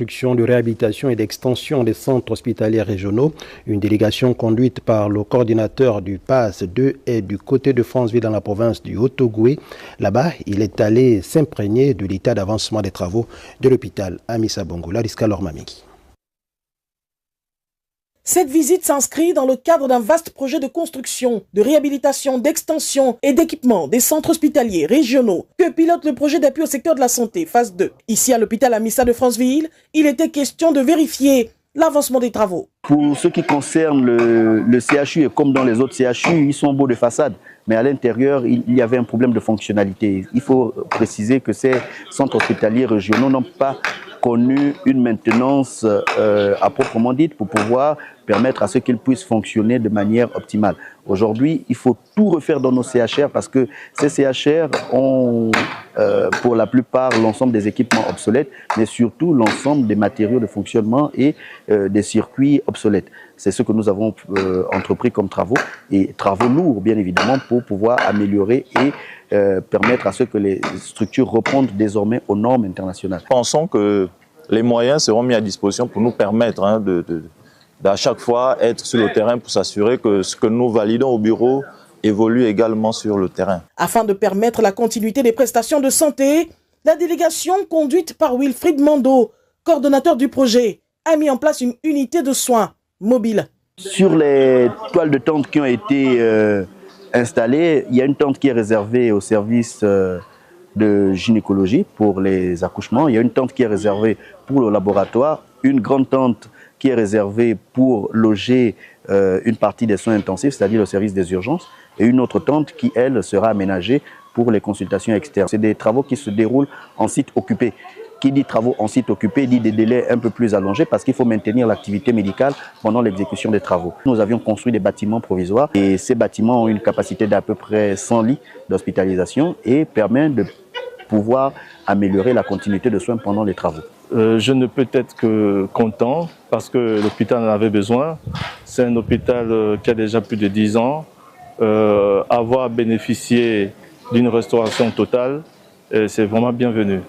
construction, de réhabilitation et d'extension des centres hospitaliers régionaux. Une délégation conduite par le coordinateur du PAS 2 est du côté de Franceville dans la province du Haut-Ogooué. Là-bas, il est allé s'imprégner de l'état d'avancement des travaux de l'hôpital Amissa Bongo. Lariska Lormamiki. Cette visite s'inscrit dans le cadre d'un vaste projet de construction, de réhabilitation, d'extension et d'équipement des centres hospitaliers régionaux que pilote le projet d'appui au secteur de la santé, phase 2. Ici à l'hôpital Amissa de Franceville, il était question de vérifier l'avancement des travaux. Pour ce qui concerne le CHU, et comme dans les autres CHU, ils sont beaux de façade, mais à l'intérieur, il y avait un problème de fonctionnalité. Il faut préciser que ces centres hospitaliers régionaux n'ont pas connu une maintenance à proprement dite pour pouvoir permettre à ce qu'ils puissent fonctionner de manière optimale. Aujourd'hui, il faut tout refaire dans nos CHR parce que ces CHR ont pour la plupart l'ensemble des équipements obsolètes, mais surtout l'ensemble des matériaux de fonctionnement et des circuits obsolètes. C'est ce que nous avons entrepris comme travaux, et travaux lourds bien évidemment, pour pouvoir améliorer et permettre à ce que les structures reprennent désormais aux normes internationales. Pensons que les moyens seront mis à disposition pour nous permettre d'à chaque fois être sur le terrain pour s'assurer que ce que nous validons au bureau évolue également sur le terrain. Afin de permettre la continuité des prestations de santé, la délégation conduite par Wilfried Mando, coordonnateur du projet, a mis en place une unité de soins mobile. Sur les toiles de tente qui ont été installées, il y a une tente qui est réservée au service de gynécologie pour les accouchements. Il y a une tente qui est réservée pour le laboratoire, une grande tente qui est réservée pour loger une partie des soins intensifs, c'est-à-dire le service des urgences, et une autre tente qui, elle, sera aménagée pour les consultations externes. C'est des travaux qui se déroulent en site occupé. Qui dit travaux en site occupé dit des délais un peu plus allongés parce qu'il faut maintenir l'activité médicale pendant l'exécution des travaux. Nous avions construit des bâtiments provisoires et ces bâtiments ont une capacité d'à peu près 100 lits d'hospitalisation et permettent de pouvoir améliorer la continuité de soins pendant les travaux. Je ne peux être que content parce que l'hôpital en avait besoin. C'est un hôpital qui a déjà plus de 10 ans. Avoir bénéficié d'une restauration totale, c'est vraiment bienvenu.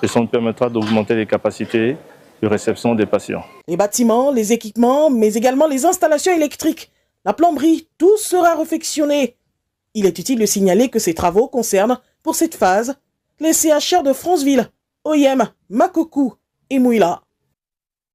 Et ça nous permettra d'augmenter les capacités de réception des patients. Les bâtiments, les équipements, mais également les installations électriques, la plomberie, tout sera réfectionné. Il est utile de signaler que ces travaux concernent, pour cette phase, les CHR de Franceville, Oyem, Makokou et Mouila.